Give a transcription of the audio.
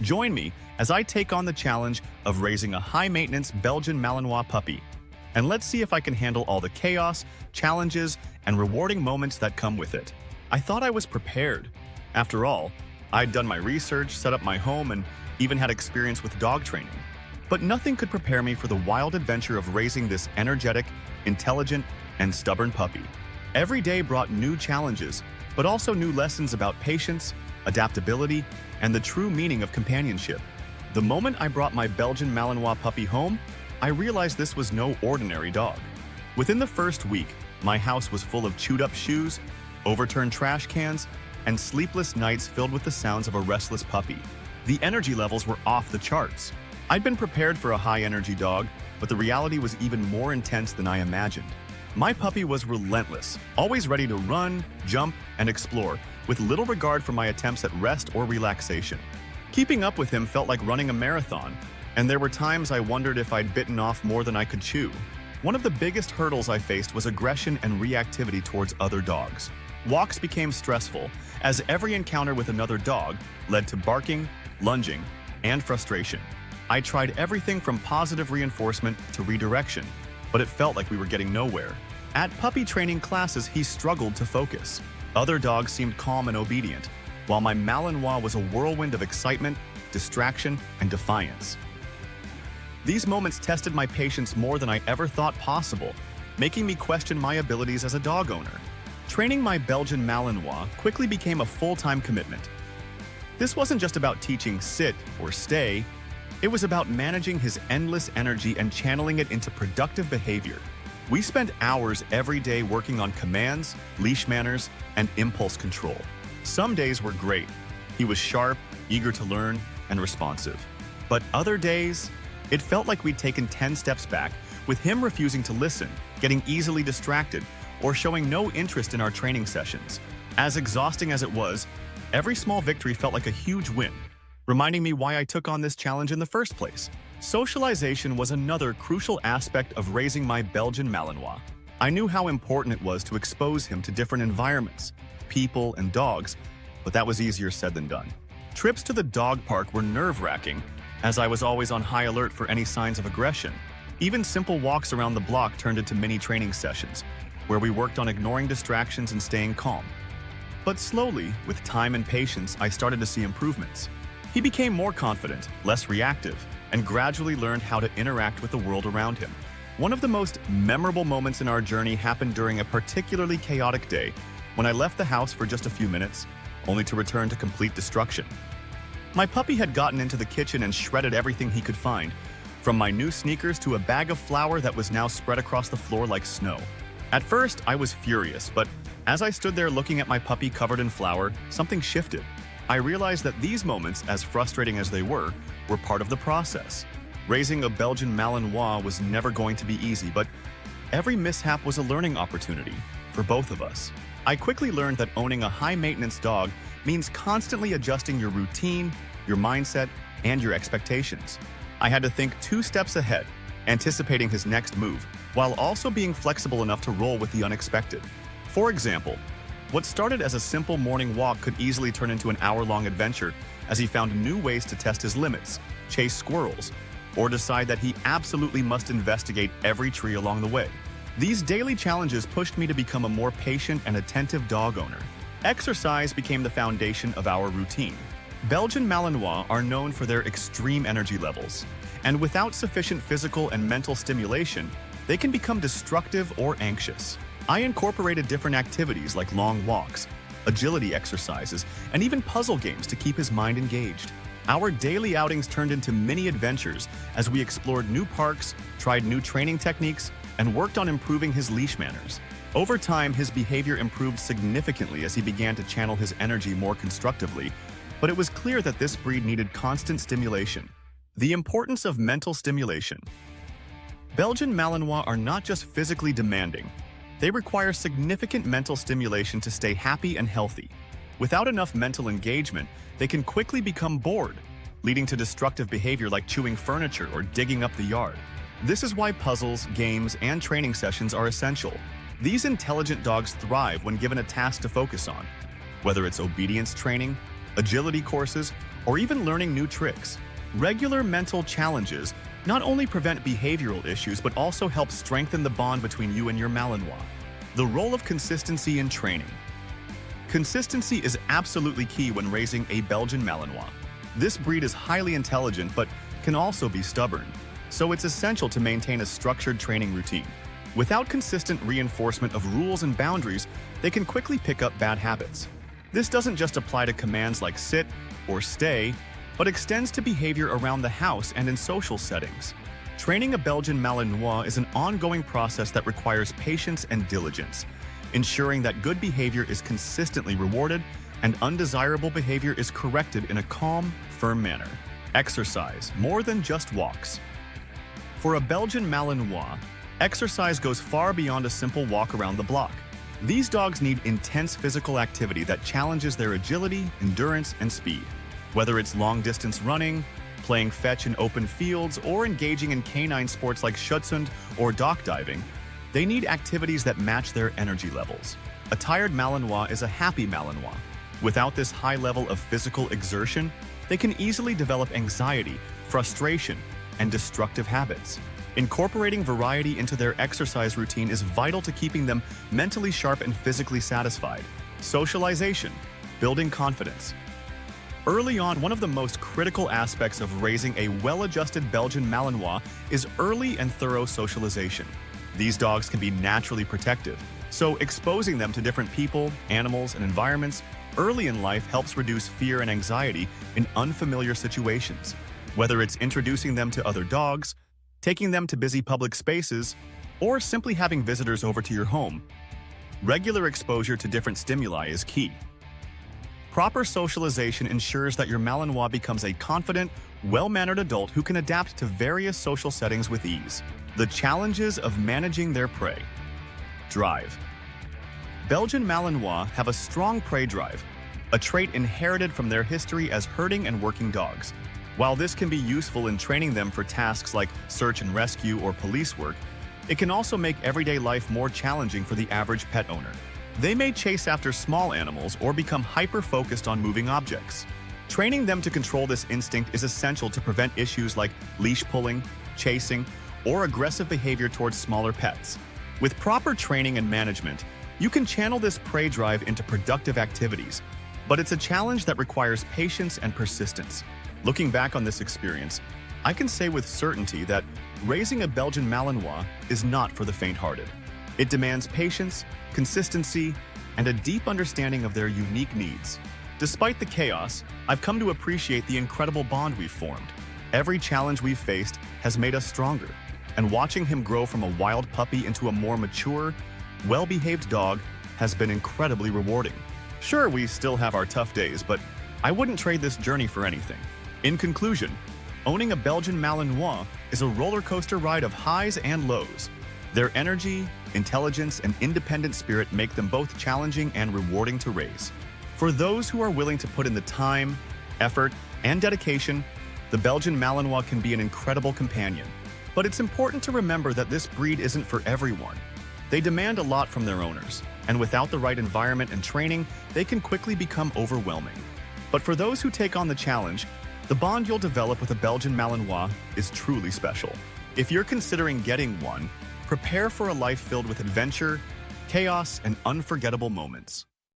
Join me as I take on the challenge of raising a high-maintenance Belgian Malinois puppy. And let's see if I can handle all the chaos, challenges, and rewarding moments that come with it. I thought I was prepared. After all, I'd done my research, set up my home, and even had experience with dog training. But nothing could prepare me for the wild adventure of raising this energetic, intelligent, and stubborn puppy. Every day brought new challenges, but also new lessons about patience, adaptability, and the true meaning of companionship. The moment I brought my Belgian Malinois puppy home, I realized this was no ordinary dog. Within the first week, my house was full of chewed-up shoes, overturned trash cans, and sleepless nights filled with the sounds of a restless puppy. The energy levels were off the charts. I'd been prepared for a high-energy dog, but the reality was even more intense than I imagined. My puppy was relentless, always ready to run, jump, and explore, with little regard for my attempts at rest or relaxation. Keeping up with him felt like running a marathon, and there were times I wondered if I'd bitten off more than I could chew. One of the biggest hurdles I faced was aggression and reactivity towards other dogs. Walks became stressful, as every encounter with another dog led to barking, lunging, and frustration. I tried everything from positive reinforcement to redirection, but it felt like we were getting nowhere. At puppy training classes, he struggled to focus. Other dogs seemed calm and obedient, while my Malinois was a whirlwind of excitement, distraction, and defiance. These moments tested my patience more than I ever thought possible, making me question my abilities as a dog owner. Training my Belgian Malinois quickly became a full-time commitment. This wasn't just about teaching sit or stay, it was about managing his endless energy and channeling it into productive behavior. We spent hours every day working on commands, leash manners, and impulse control. Some days were great. He was sharp, eager to learn, and responsive. But other days, it felt like we'd taken 10 steps back, with him refusing to listen, getting easily distracted, or showing no interest in our training sessions. As exhausting as it was, every small victory felt like a huge win, reminding me why I took on this challenge in the first place. Socialization was another crucial aspect of raising my Belgian Malinois. I knew how important it was to expose him to different environments, people, and dogs, but that was easier said than done. Trips to the dog park were nerve-wracking, as I was always on high alert for any signs of aggression. Even simple walks around the block turned into mini training sessions, where we worked on ignoring distractions and staying calm. But slowly, with time and patience, I started to see improvements. He became more confident, less reactive, and gradually learned how to interact with the world around him. One of the most memorable moments in our journey happened during a particularly chaotic day when I left the house for just a few minutes, only to return to complete destruction. My puppy had gotten into the kitchen and shredded everything he could find, from my new sneakers to a bag of flour that was now spread across the floor like snow. At first, I was furious, but as I stood there looking at my puppy covered in flour, something shifted. I realized that these moments, as frustrating as they were part of the process. Raising a Belgian Malinois was never going to be easy, but every mishap was a learning opportunity for both of us. I quickly learned that owning a high-maintenance dog means constantly adjusting your routine, your mindset, and your expectations. I had to think 2 steps ahead, anticipating his next move, while also being flexible enough to roll with the unexpected. For example, what started as a simple morning walk could easily turn into an hour-long adventure as he found new ways to test his limits, chase squirrels, or decide that he absolutely must investigate every tree along the way. These daily challenges pushed me to become a more patient and attentive dog owner. Exercise became the foundation of our routine. Belgian Malinois are known for their extreme energy levels, and without sufficient physical and mental stimulation, they can become destructive or anxious. I incorporated different activities like long walks, agility exercises, and even puzzle games to keep his mind engaged. Our daily outings turned into mini adventures as we explored new parks, tried new training techniques, and worked on improving his leash manners. Over time, his behavior improved significantly as he began to channel his energy more constructively, but it was clear that this breed needed constant stimulation. The importance of mental stimulation. Belgian Malinois are not just physically demanding, they require significant mental stimulation to stay happy and healthy. Without enough mental engagement, they can quickly become bored, leading to destructive behavior like chewing furniture or digging up the yard. This is why puzzles, games, and training sessions are essential. These intelligent dogs thrive when given a task to focus on. Whether it's obedience training, agility courses, or even learning new tricks. Regular mental challenges not only prevent behavioral issues but also help strengthen the bond between you and your Malinois. The role of consistency in training. Consistency is absolutely key when raising a Belgian Malinois. This breed is highly intelligent but can also be stubborn, so it's essential to maintain a structured training routine. Without consistent reinforcement of rules and boundaries, they can quickly pick up bad habits. This doesn't just apply to commands like sit or stay, but extends to behavior around the house and in social settings. Training a Belgian Malinois is an ongoing process that requires patience and diligence, ensuring that good behavior is consistently rewarded and undesirable behavior is corrected in a calm, firm manner. Exercise, more than just walks. For a Belgian Malinois, exercise goes far beyond a simple walk around the block. These dogs need intense physical activity that challenges their agility, endurance, and speed. Whether it's long-distance running, playing fetch in open fields, or engaging in canine sports like schutzhund or dock diving, they need activities that match their energy levels. A tired Malinois is a happy Malinois. Without this high level of physical exertion, they can easily develop anxiety, frustration, and destructive habits. Incorporating variety into their exercise routine is vital to keeping them mentally sharp and physically satisfied. Socialization, building confidence. Early on, one of the most critical aspects of raising a well-adjusted Belgian Malinois is early and thorough socialization. These dogs can be naturally protective, so exposing them to different people, animals, and environments early in life helps reduce fear and anxiety in unfamiliar situations. Whether it's introducing them to other dogs, taking them to busy public spaces, or simply having visitors over to your home, regular exposure to different stimuli is key. Proper socialization ensures that your Malinois becomes a confident, well-mannered adult who can adapt to various social settings with ease. The challenges of managing their prey. Drive. Belgian Malinois have a strong prey drive, a trait inherited from their history as herding and working dogs. While this can be useful in training them for tasks like search and rescue or police work, it can also make everyday life more challenging for the average pet owner. They may chase after small animals or become hyper-focused on moving objects. Training them to control this instinct is essential to prevent issues like leash pulling, chasing, or aggressive behavior towards smaller pets. With proper training and management, you can channel this prey drive into productive activities, but it's a challenge that requires patience and persistence. Looking back on this experience, I can say with certainty that raising a Belgian Malinois is not for the faint-hearted. It demands patience, consistency, and a deep understanding of their unique needs. Despite the chaos, I've come to appreciate the incredible bond we've formed. Every challenge we've faced has made us stronger, and watching him grow from a wild puppy into a more mature, well-behaved dog has been incredibly rewarding. Sure, we still have our tough days, but I wouldn't trade this journey for anything. In conclusion, owning a Belgian Malinois is a roller coaster ride of highs and lows. Their energy, intelligence, and independent spirit make them both challenging and rewarding to raise. For those who are willing to put in the time, effort, and dedication, the Belgian Malinois can be an incredible companion. But it's important to remember that this breed isn't for everyone. They demand a lot from their owners, and without the right environment and training, they can quickly become overwhelming. But for those who take on the challenge, the bond you'll develop with a Belgian Malinois is truly special. If you're considering getting one, prepare for a life filled with adventure, chaos, and unforgettable moments.